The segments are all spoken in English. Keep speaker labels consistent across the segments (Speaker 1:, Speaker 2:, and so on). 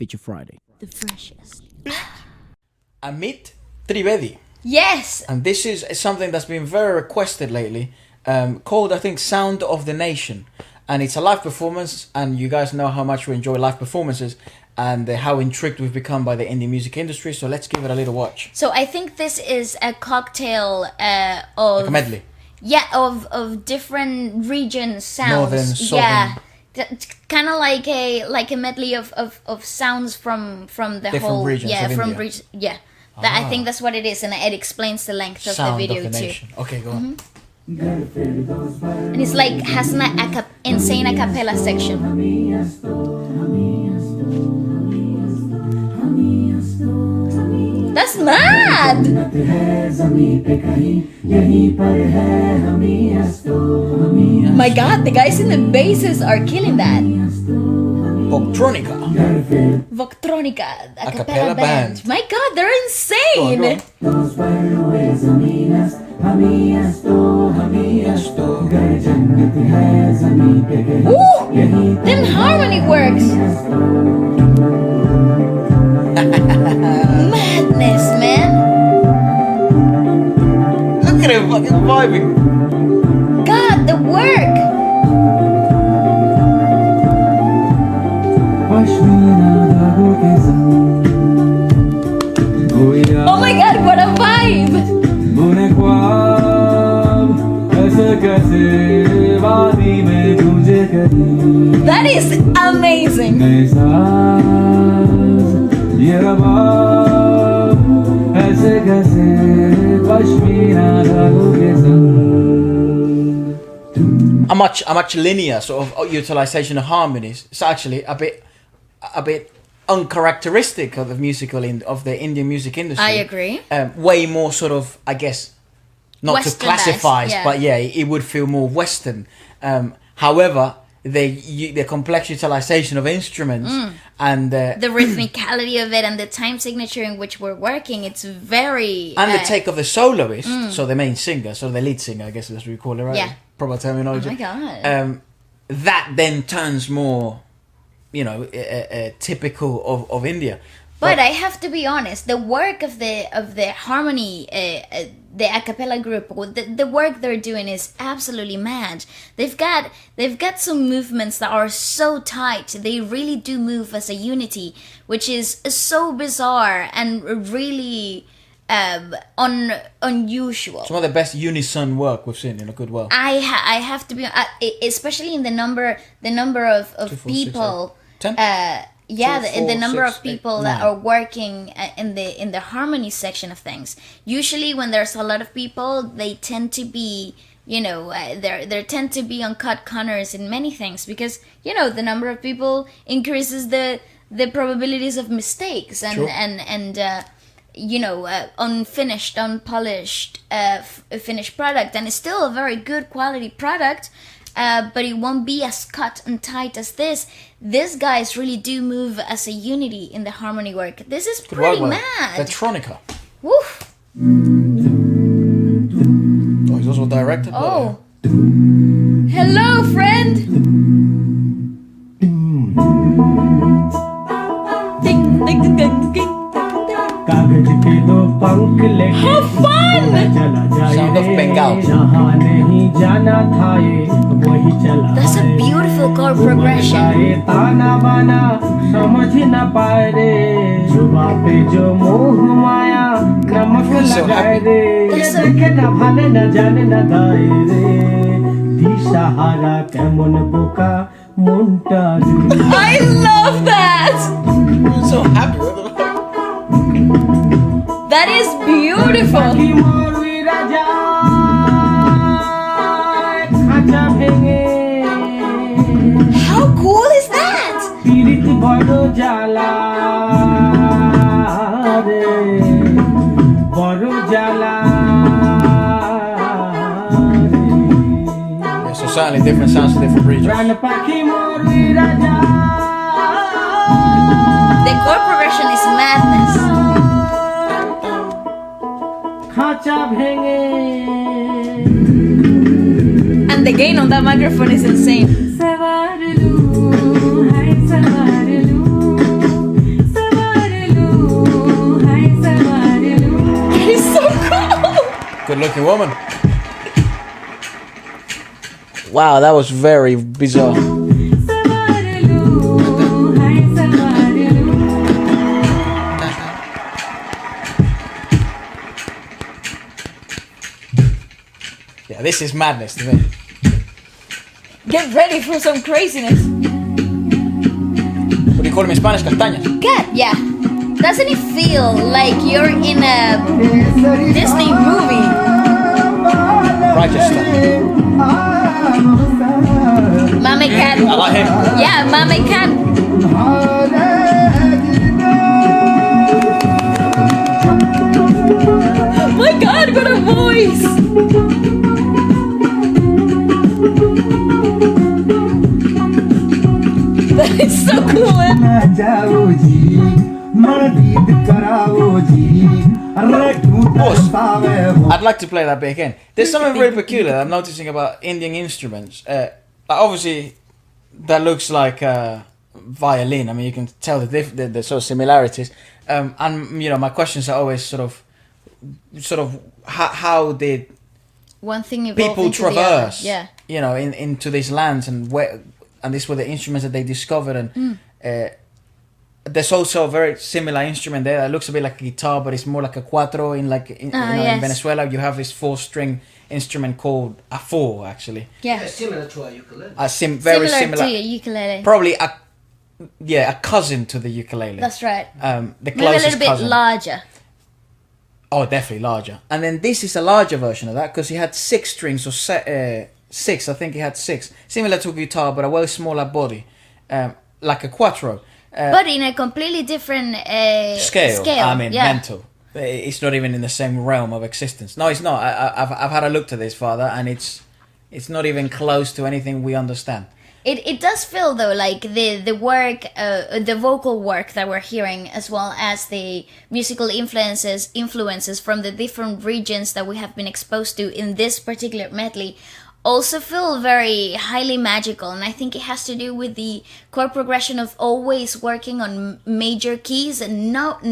Speaker 1: Feature Friday.
Speaker 2: The freshest.
Speaker 3: Amit Trivedi.
Speaker 2: Yes!
Speaker 3: And this is something that's been very requested lately, called, I think, Sound of the Nation. And it's a live performance, and you guys know how much we enjoy live performances and how intrigued we've become by the indie music industry, so let's give it a little watch.
Speaker 2: So I think this is a cocktail of...
Speaker 3: Like a medley.
Speaker 2: Yeah, of different region sounds.
Speaker 3: Northern, southern.
Speaker 2: Yeah. Kind of like a medley of sounds from the
Speaker 3: Different
Speaker 2: whole
Speaker 3: regions
Speaker 2: yeah
Speaker 3: of
Speaker 2: from
Speaker 3: India.
Speaker 2: yeah. I think that's what it is, and it explains the length of
Speaker 3: Sound
Speaker 2: the video
Speaker 3: of the
Speaker 2: too.
Speaker 3: Nation. Okay, go on.
Speaker 2: And it's like has an insane a cappella section. That's mad! My god, the guys in the basses are killing that. Voctronica, a cappella band. My god, they're insane! Ooh, them harmony works! Madness, man!
Speaker 3: Look at him fucking vibing.
Speaker 2: God, the work! Oh my god, what a vibe! That is amazing!
Speaker 3: A much linear sort of utilization of harmonies. It's actually a bit uncharacteristic of the of the Indian music industry.
Speaker 2: I agree.
Speaker 3: Way more sort of, I guess, not to classify,
Speaker 2: yeah.
Speaker 3: but yeah, it would feel more Western. However, the complex utilization of instruments and
Speaker 2: the rhythmicality of it and the time signature in which we're working, it's very...
Speaker 3: and the take of the soloist, so the main singer, so the lead singer, I guess that's what we call it, right?
Speaker 2: Yeah.
Speaker 3: Proper terminology.
Speaker 2: Oh my god.
Speaker 3: That then turns more, typical of India.
Speaker 2: But I have to be honest, the work of the harmony, the a cappella group, the work they're doing is absolutely mad. They've got some movements that are so tight. They really do move as a unity, which is so bizarre and really unusual.
Speaker 3: Some of the best unison work we've seen in a good while.
Speaker 2: I have to be, especially in the number of
Speaker 3: 2, 4, 6,
Speaker 2: people.
Speaker 3: 10?
Speaker 2: Yeah,
Speaker 3: 2, 4,
Speaker 2: the number
Speaker 3: 6,
Speaker 2: of people
Speaker 3: 8,
Speaker 2: that
Speaker 3: 9.
Speaker 2: are working in the harmony section of things. Usually, when there's a lot of people, they tend to be, there tend to be uncut corners in many things because the number of people increases the probabilities of mistakes and
Speaker 3: Sure.
Speaker 2: Unfinished, unpolished, finished product, and it's still a very good quality product. But it won't be as cut and tight as this. These guys really do move as a unity in the harmony work. This is pretty mad.
Speaker 3: Electronica.
Speaker 2: Woof.
Speaker 3: Oh, he's also directed.
Speaker 2: Oh. Hello, friend. Ding, ding, ding, ding, ding. How fun!
Speaker 3: Sound of Bengal.
Speaker 2: That's a beautiful chord progression.
Speaker 3: So happy.
Speaker 2: That's I love that!
Speaker 3: So happy with it.
Speaker 2: That is beautiful! How cool is that?
Speaker 3: Yeah, so certainly different sounds to different regions.
Speaker 2: The chord progression is madness. And the gain on that microphone is insane.
Speaker 3: looking woman. Wow, that was very bizarre. Yeah, this is madness to me.
Speaker 2: Get ready for some craziness.
Speaker 3: What do you call them in Spanish? Castañas.
Speaker 2: God, yeah. Doesn't it feel like you're in a Disney movie?
Speaker 3: Rajasthan.
Speaker 2: Mame Cat.
Speaker 3: I like him.
Speaker 2: Yeah, Mame Cat. My God, what a voice! That is so cool.
Speaker 3: I'd like to play that bit again. There's something very peculiar I'm noticing about Indian instruments. Obviously, that looks like a violin. I mean, you can tell the sort of similarities. And my questions are always sort of how did
Speaker 2: One thing evolved
Speaker 3: people
Speaker 2: into the other.
Speaker 3: traverse?
Speaker 2: Yeah.
Speaker 3: Into these lands and these were the instruments that they discovered and. There's also a very similar instrument there that looks a bit like a guitar, but it's more like a cuatro. In Venezuela, you have this 4-string instrument called a four, actually.
Speaker 2: Yeah.
Speaker 1: Similar to a ukulele.
Speaker 3: Very
Speaker 2: similar to your ukulele.
Speaker 3: Probably a cousin to the ukulele.
Speaker 2: That's right.
Speaker 3: The
Speaker 2: Maybe a
Speaker 3: closest
Speaker 2: little bit
Speaker 3: cousin.
Speaker 2: larger.
Speaker 3: Oh, definitely larger. And then this is a larger version of that because he had 6 strings or 6. I think he had 6, similar to a guitar, but a well smaller body, like a cuatro.
Speaker 2: But in a completely different scale.
Speaker 3: I mean, mental. It's not even in the same realm of existence. No, it's not. I've had a look to this, Father, and it's not even close to anything we understand.
Speaker 2: It does feel though like the work, the vocal work that we're hearing, as well as the musical influences from the different regions that we have been exposed to in this particular medley, also feel very highly magical. And I think it has to do with the chord progression of always working on major keys and not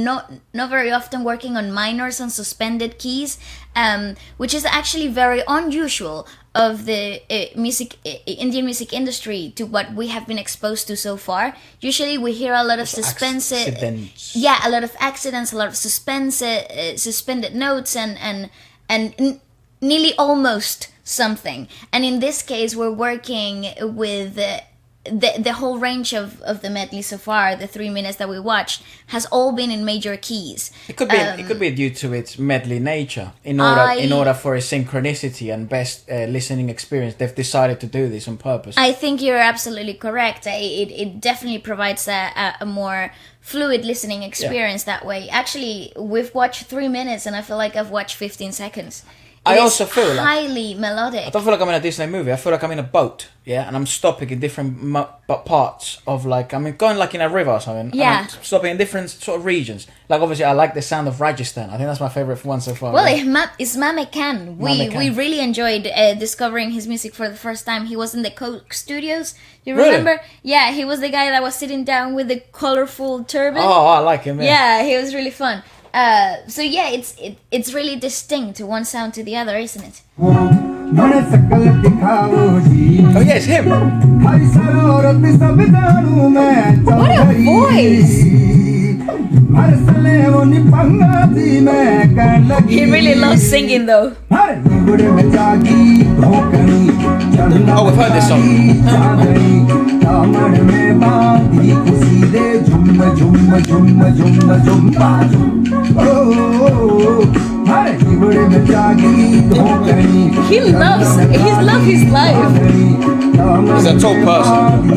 Speaker 2: very often working on minors and suspended keys, which is actually very unusual of the Indian music industry to what we have been exposed to so far. Usually we hear a lot of suspense, a lot of accidents, a lot of suspended notes and nearly almost something. And in this case, we're working with the whole range of the medley so far. The 3 minutes that we watched has all been in major keys.
Speaker 3: It could be due to its medley nature. In order for a synchronicity and best listening experience, they've decided to do this on purpose.
Speaker 2: I think you're absolutely correct. It definitely provides a more fluid listening experience that way. Actually, we've watched 3 minutes, and I feel like I've watched 15 seconds.
Speaker 3: I also feel like
Speaker 2: highly melodic.
Speaker 3: I don't feel like I'm in a Disney movie. I feel like I'm in a boat, and I'm stopping in different parts of going like in a river or something.
Speaker 2: Yeah.
Speaker 3: And I'm stopping in different sort of regions. Like obviously, I like the sound of Rajasthan. I think that's my favorite one so far.
Speaker 2: Well, it's Mame Khan.
Speaker 3: Mame Khan.
Speaker 2: We really enjoyed discovering his music for the first time. He was in the Coke Studios. You
Speaker 3: Really?
Speaker 2: remember? Yeah, he was the guy that was sitting down with the colorful turban.
Speaker 3: Oh, I like him.
Speaker 2: Yeah, he was really fun. So yeah, it's really distinct one sound to the other, isn't it?
Speaker 3: Oh yeah, it's him.
Speaker 2: What a voice! He really loves singing though.
Speaker 3: Oh, we've heard this song.
Speaker 2: He loves his life.
Speaker 3: He's a tall person.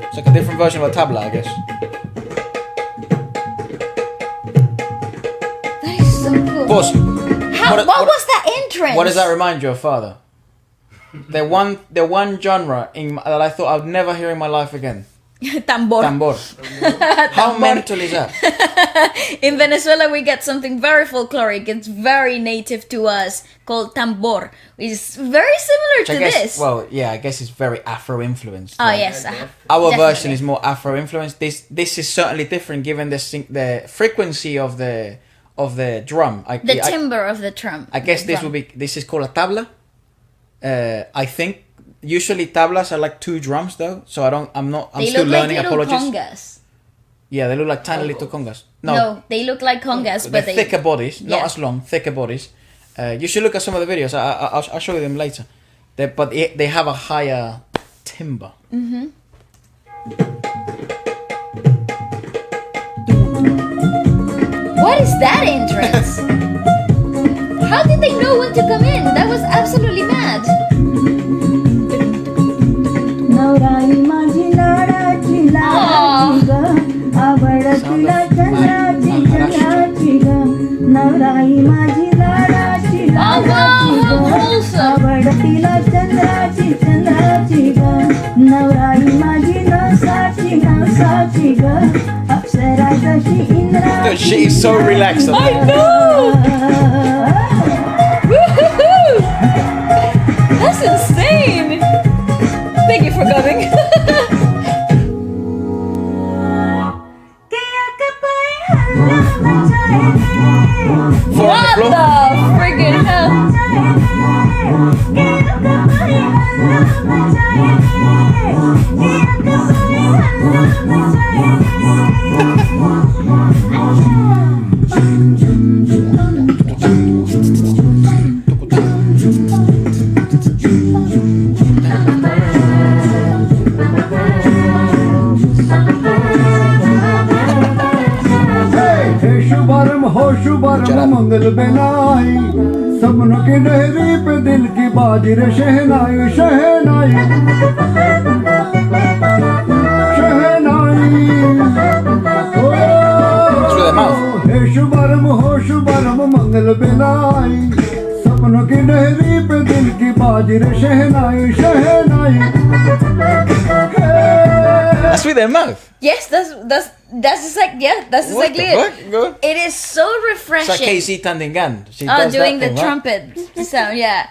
Speaker 3: It's like a different version of a tabla, I guess.
Speaker 2: That is so cool.
Speaker 3: Boss,
Speaker 2: What was that entrance?
Speaker 3: what does that remind you of, Father? The one genre that I thought I'd never hear in my life again.
Speaker 2: Tambor.
Speaker 3: Tambor. How mental is that?
Speaker 2: In Venezuela, we get something very folkloric. It's very native to us called tambor, which is very similar to this.
Speaker 3: Well, yeah, I guess it's very Afro influenced.
Speaker 2: Oh, yes.
Speaker 3: Our version is more Afro influenced. This is certainly different given the frequency of the drum.
Speaker 2: The timbre of the drum.
Speaker 3: I guess this is called a tabla. I think usually tablas are like 2 drums though, so I'm still learning. Apologies.
Speaker 2: Congas.
Speaker 3: Yeah, they look like tiny little congas.
Speaker 2: No, they look like congas, but
Speaker 3: they're thicker bodies, not as long, thicker bodies. You should look at some of the videos. I'll show you them later. But they have a higher timbre.
Speaker 2: Mm-hmm. What is that entrance? How did they know when to come in? That was absolutely mad. Oh wow, how wholesome.
Speaker 3: Dude, she is so relaxed.
Speaker 2: I know. Woohoo! That's insane. Thank you for coming. What the friggin' hell?
Speaker 1: शुभरम मंगल बेनाई सपनों की डेहरी पे दिल की बाजिर शहनाई शहनाई शहनाई हे शुभरम मंगल बेनाई सपनों की डेहरी पे दिल की बाजिर शहनाई शहनाई.
Speaker 3: That's with their mouth.
Speaker 2: Yes, that's exactly it.
Speaker 3: Go.
Speaker 2: It is so refreshing.
Speaker 3: It's like Casey Tandingan. She
Speaker 2: doing
Speaker 3: does that
Speaker 2: the
Speaker 3: thing,
Speaker 2: trumpet sound, yeah.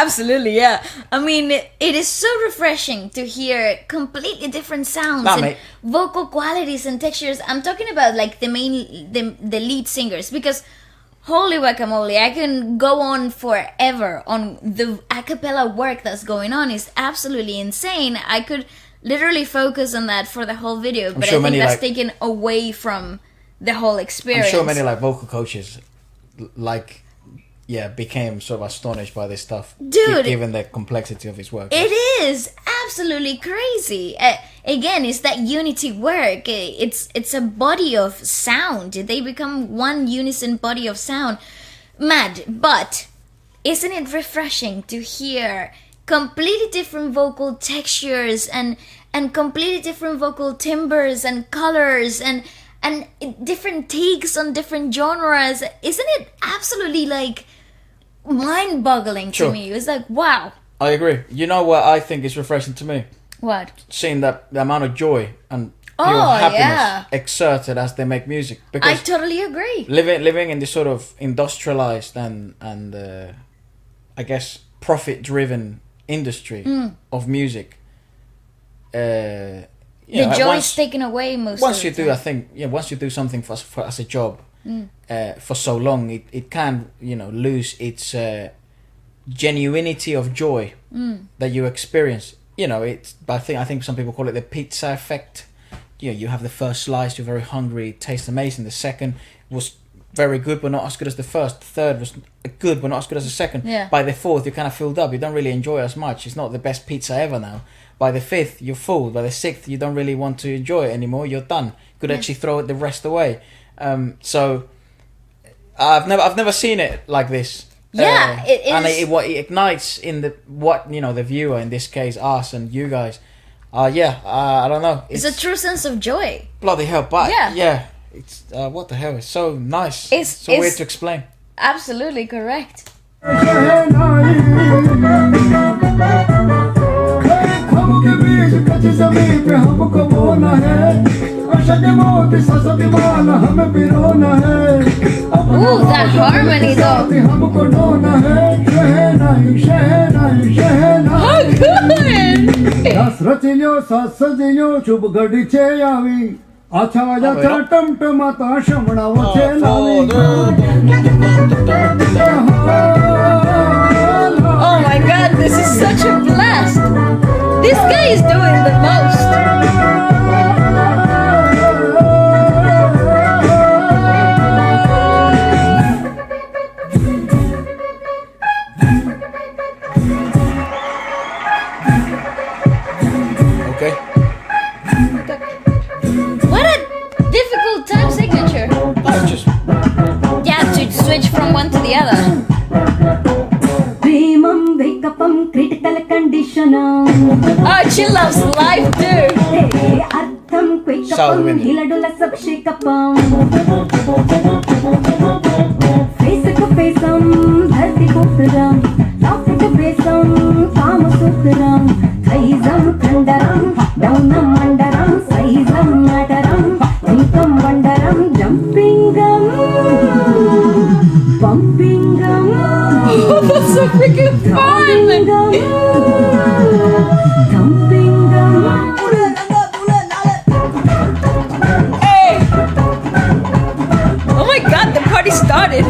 Speaker 2: Absolutely, yeah. I mean, it is so refreshing to hear completely different sounds and vocal qualities and textures. I'm talking about like the lead singers, because holy guacamole, I can go on forever on the a cappella work that's going on. Is absolutely insane. I could literally focus on that for the whole video, but I think that's taken away from the whole experience.
Speaker 3: I'm sure many vocal coaches became sort of astonished by this stuff.
Speaker 2: Dude,
Speaker 3: given the complexity of his work.
Speaker 2: It is absolutely crazy. Again, it's that unity work. It's a body of sound. They become one unison body of sound. Mad, but isn't it refreshing to hear completely different vocal textures and completely different vocal timbres and colors and different takes on different genres? Isn't it absolutely mind-boggling to me? It's like, wow.
Speaker 3: I agree. You know what I think is refreshing to me?
Speaker 2: What?
Speaker 3: Seeing the amount of joy and pure happiness exerted as they make music. Because
Speaker 2: I totally agree.
Speaker 3: Living in this sort of industrialized and I guess profit-driven industry of music.
Speaker 2: The joy is taken away
Speaker 3: once you do something for as a job for so long, it can lose its genuinity of joy that you experience. I think some people call it the pizza effect. You have the first slice, you're very hungry, it tastes amazing. The second was very good but not as good as the first. The third was good but not as good as the second. By the fourth, you're kind of filled up. You don't really enjoy it as much. It's not the best pizza ever now. By the fifth, you're full. By the sixth, you don't really want to enjoy it anymore. You're done. You could actually throw the rest away. So I've never seen it like this.
Speaker 2: Yeah, it is.
Speaker 3: And it ignites in the viewer, in this case us and you guys. I don't know.
Speaker 2: It's a true sense of joy.
Speaker 3: Bloody hell, but it's what the hell? It's so nice. It's so weird to explain.
Speaker 2: Absolutely correct.
Speaker 1: सच जमीन पे हमको बोना है अशक मौत सस दीवाना हमें पिरोना है
Speaker 2: Ooh, that harmony though.
Speaker 1: हमको ढोना है शहनाई शहनाई शहनाई
Speaker 2: How good!
Speaker 1: दस रचिलियो सात सजिलियो शुभ घड़ी छे आवी आछा जाचा टमटमाता शमणावो छे लावी
Speaker 2: Oh my god, this is such a blast! This guy is doing the most!
Speaker 3: Okay.
Speaker 2: What a difficult time signature!
Speaker 3: That's just
Speaker 2: Yeah, to switch from one to the other.
Speaker 4: ప్రేమం వేకపం critical condition
Speaker 2: Oh, she loves life too!
Speaker 4: అర్థం
Speaker 3: South
Speaker 4: క్వికపం
Speaker 3: wind.
Speaker 4: హిలడుల సబ్షేకపం ఫేసుకు ఫేసం ధర్తి కుతురం లాఫ్ట్ ఫేసం కామ సూత్రం సైజం కండరం డౌనం మండరం సైజం మటరం ఇంకం వండరం జంపింగం పంపింగం
Speaker 2: Oh, that's so freaking fun! Hey! Oh my god, the party started!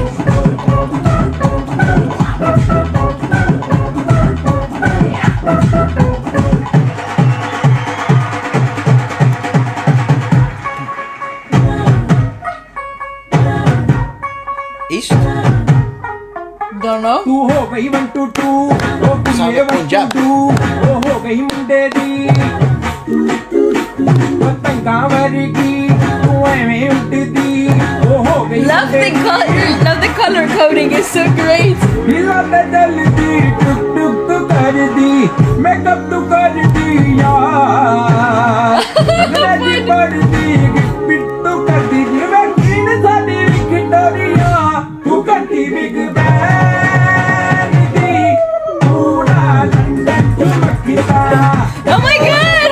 Speaker 3: East.
Speaker 2: Don't know.
Speaker 1: तू हो गई 1 2 2 ओ
Speaker 3: Sound
Speaker 1: ये
Speaker 3: of
Speaker 1: 1
Speaker 3: Punjab.
Speaker 1: 2 ओ हो गई मुंडे दी पतंगा वर्गी तू में उड़ती ओ हो गई
Speaker 2: Love the color coding, it's so great!
Speaker 1: हिला दे जल्दी टुक टुक तू कर दी मेकअप तू कर दी यार अंग्रेजी पढ़ दी पिट तू कर दी मैं कीन साडी विक्टोरिया तू करती बिग बैन दी पूरा लंदन चमकता
Speaker 2: Oh my god!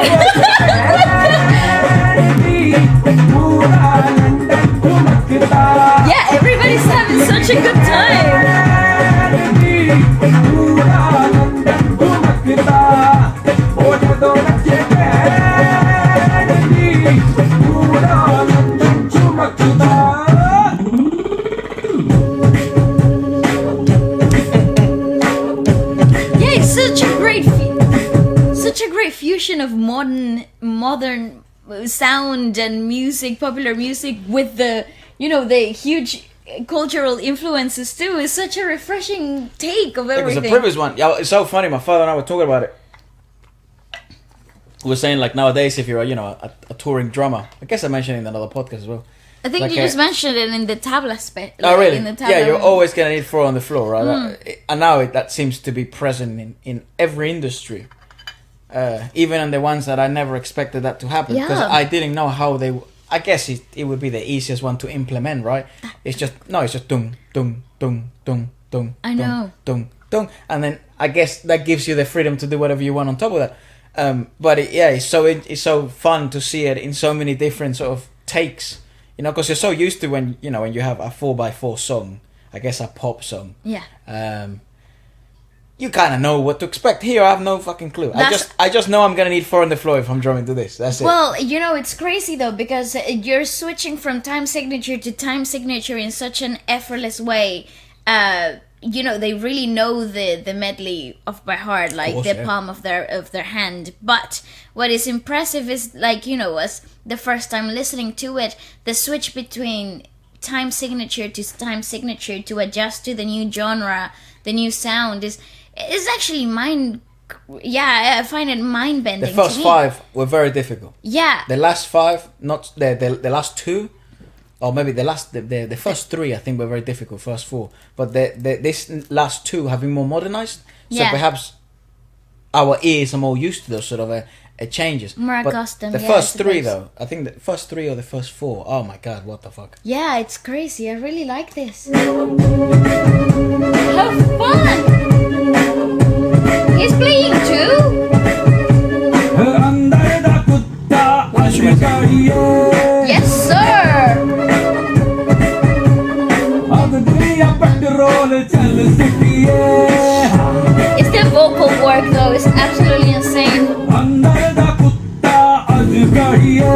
Speaker 1: पूरा लंदन चमकता
Speaker 2: Yeah, everybody's having such a good time! Yeah, it's such a great fusion of modern sound and music, popular music, with the the huge cultural influences too. It's such a refreshing take of
Speaker 3: It was
Speaker 2: everything.
Speaker 3: the previous one. Yeah, it's so funny. My father and I were talking about it. We were saying like nowadays, if you're a touring drummer, I guess I mentioned it in another podcast as well.
Speaker 2: I think
Speaker 3: like
Speaker 2: you just mentioned it in the tabla aspect.
Speaker 3: Oh really?
Speaker 2: In the tabla
Speaker 3: Yeah, you're
Speaker 2: one.
Speaker 3: always gonna need 4 on the floor, right? And now that seems to be present in every industry, even in the ones that I never expected that to happen, because
Speaker 2: Yeah.
Speaker 3: I didn't know how they. I guess it would be the easiest one to implement, right? It's just dung dung dung dung dung.
Speaker 2: I know.
Speaker 3: Dung dung, and then I guess that gives you the freedom to do whatever you want on top of that. But it's so fun to see it in so many different sort of takes. Because you're so used to when you have a 4x4 song, I guess a pop song.
Speaker 2: Yeah.
Speaker 3: You kind of know what to expect. Here, I have no fucking clue. I just know I'm gonna need 4 on the floor if I'm drumming to this. That's it.
Speaker 2: Well, it's crazy though, because you're switching from time signature to time signature in such an effortless way. They really know the medley off by heart, like
Speaker 3: course,
Speaker 2: the
Speaker 3: yeah.
Speaker 2: palm of their hand. But what is impressive is, like, us the first time listening to it, the switch between time signature to time signature to adjust to the new genre, the new sound is actually I find it mind bending.
Speaker 3: the first 5 were very difficult.
Speaker 2: Yeah.
Speaker 3: The last 5, not the last 2, or maybe the first 3, I think were very difficult. First 4, but this last 2 have been more modernized. So
Speaker 2: Yeah.
Speaker 3: perhaps our ears are more used to those sort of changes.
Speaker 2: More
Speaker 3: But
Speaker 2: accustomed,
Speaker 3: The
Speaker 2: yeah,
Speaker 3: first
Speaker 2: I
Speaker 3: 3
Speaker 2: suppose.
Speaker 3: though, I think the first 3 or the first 4. Oh my god, what the fuck!
Speaker 2: Yeah, it's crazy. I really like this. How fun! He's playing too?
Speaker 1: अंदर गाड़िए
Speaker 2: Yes, sir.
Speaker 1: अब दुनिया petrol चल सकिए
Speaker 2: It's the vocal work though. It's absolutely insane.
Speaker 1: अंदर दा कुत्ता अज गाड़िए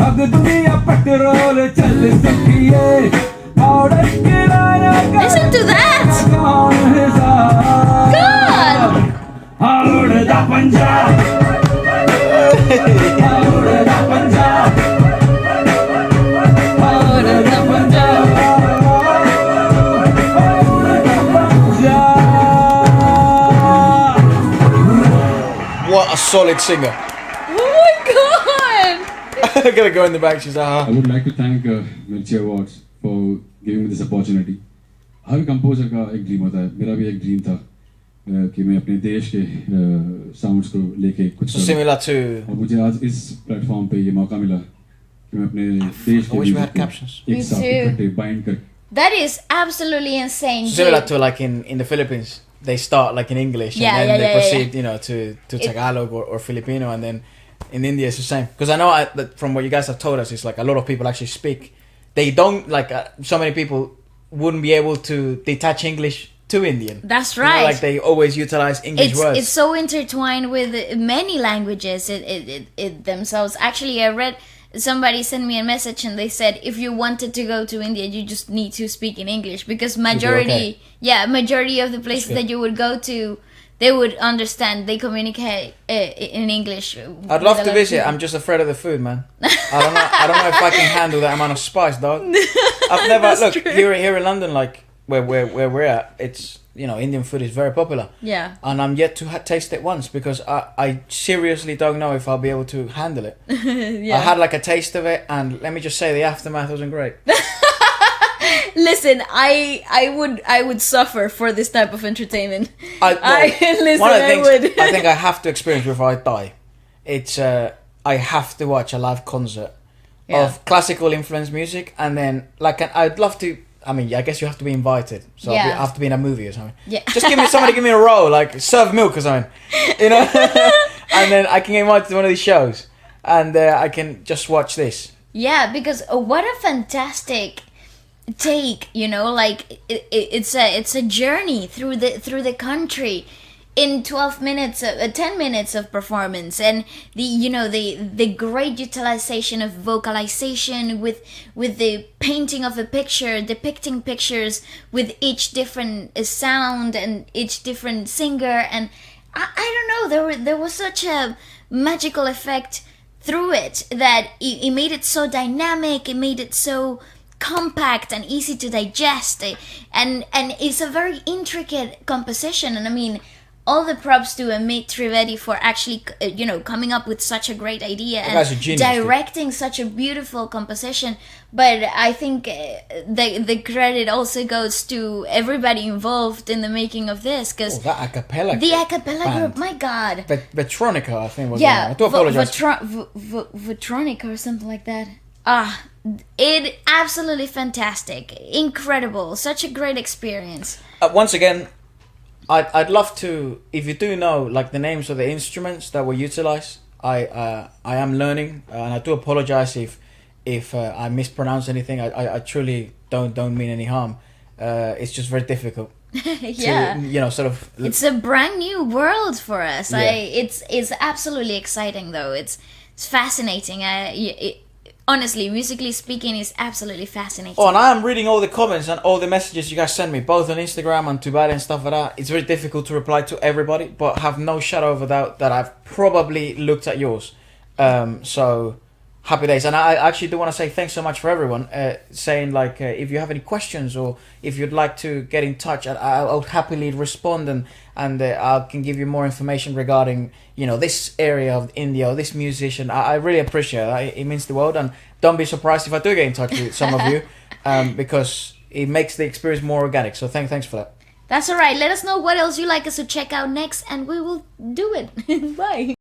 Speaker 1: अब दुनिया पेट्रोल चल सकिए और किराया
Speaker 2: Listen to that.
Speaker 1: कौन है साथ
Speaker 2: God.
Speaker 1: हाउड़ दा पंजाब हाउड़ दा पंजाब हाउड़ दा पंजाब हाउड़ दा Punjab
Speaker 3: What a solid singer.
Speaker 2: Oh my God.
Speaker 3: I'm gonna go in the back. She's like,
Speaker 5: I would like to thank Mirchi Awards for giving me this opportunity. Her composer का एक dream होता है. मेरा भी एक ड्रीम था कि मैं अपने देश के साउंड्स को लेके कुछ
Speaker 3: so
Speaker 5: करूं.
Speaker 3: similar to.
Speaker 5: और मुझे आज इस प्लेटफॉर्म पे ये मौका मिला कि मैं अपने देश के
Speaker 3: I wish we had
Speaker 5: music को
Speaker 3: captions.
Speaker 5: एक
Speaker 2: Me
Speaker 5: साथ
Speaker 2: too.
Speaker 5: इकट्ठे बाइंड कर
Speaker 2: That is absolutely insane.
Speaker 3: So similar
Speaker 2: dude.
Speaker 3: to like in the Philippines, they start like in English
Speaker 2: Yeah,
Speaker 3: and then
Speaker 2: yeah,
Speaker 3: they
Speaker 2: yeah,
Speaker 3: proceed,
Speaker 2: yeah.
Speaker 3: you know, to Tagalog or Filipino, and then in India it's the same. Because I know that from what you guys have told us, it's like a lot of people actually speak. They don't like so many people wouldn't be able to detach English to Indian.
Speaker 2: That's
Speaker 3: You know,
Speaker 2: right.
Speaker 3: like they always utilize English words.
Speaker 2: It's so intertwined with many languages it themselves. Actually, I read somebody sent me a message and they said if you wanted to go to India, you just need to speak in English because majority of the places
Speaker 3: good.
Speaker 2: that you would go to, they would understand. They communicate in English.
Speaker 3: I'd love to visit. I'm just afraid of the food, man. I don't know if I can handle that amount of spice, dog. I've never look
Speaker 2: true.
Speaker 3: here in London, like where we're at. It's, you know, Indian food is very popular.
Speaker 2: Yeah.
Speaker 3: And I'm yet to taste it once because I seriously don't know if I'll be able to handle it.
Speaker 2: Yeah.
Speaker 3: I had like a taste of it, and let me just say the aftermath wasn't great.
Speaker 2: Listen, I would suffer for this type of entertainment. Listen,
Speaker 3: one of the things
Speaker 2: would.
Speaker 3: I think I have to experience before I die, it's I have to watch a live concert of classical influenced music, and then like I'd love to. I mean, I guess you have to be invited, so
Speaker 2: Yeah.
Speaker 3: I have to be in a movie or something.
Speaker 2: Yeah.
Speaker 3: Just give me a role, like serve milk or something, you know, and then I can get invited to one of these shows, and I can just watch this.
Speaker 2: Yeah, because what a fantastic take, you know, like it's a journey through the country in 12 minutes 10 minutes of performance, and the great utilization of vocalization with the painting of a picture, depicting pictures with each different sound and each different singer, and I don't know, there was such a magical effect through it that it made it so dynamic, it made it so compact and easy to digest, and it's a very intricate composition, and I mean, all the props to Amit Trivedi for actually coming up with such a great idea
Speaker 3: That guy's a
Speaker 2: and
Speaker 3: genius,
Speaker 2: directing such a beautiful composition. But I think the credit also goes to everybody involved in the making of this, because
Speaker 3: Oh, that a cappella.
Speaker 2: the a cappella
Speaker 3: band.
Speaker 2: group, my god.
Speaker 3: Vetronica, I think was
Speaker 2: Yeah,
Speaker 3: I do apologize.
Speaker 2: Vetronica or something like that. It absolutely fantastic, incredible, such a great experience.
Speaker 3: Once again, I'd love to, if you do know like the names of the instruments that were utilized. I am learning, and I do apologize if I mispronounce anything. I truly don't mean any harm. It's just very difficult.
Speaker 2: Yeah.
Speaker 3: To, sort of.
Speaker 2: It's a brand new world for us.
Speaker 3: Yeah.
Speaker 2: It's absolutely exciting though. It's fascinating. Honestly, musically speaking, is absolutely fascinating.
Speaker 3: Oh, and I am reading all the comments and all the messages you guys send me, both on Instagram and Tubad and stuff like that. It's very difficult to reply to everybody, but have no shadow of a doubt that I've probably looked at yours. So happy days. And I actually do want to say thanks so much for everyone saying like if you have any questions or if you'd like to get in touch, I'll happily respond and I can give you more information regarding this area of India or this musician. I really appreciate it. It means the world, and don't be surprised if I do get in touch with some of you because it makes the experience more organic. So thanks for that.
Speaker 2: That's alright. Let us know what else you like us to check out next, and we will do it. Bye.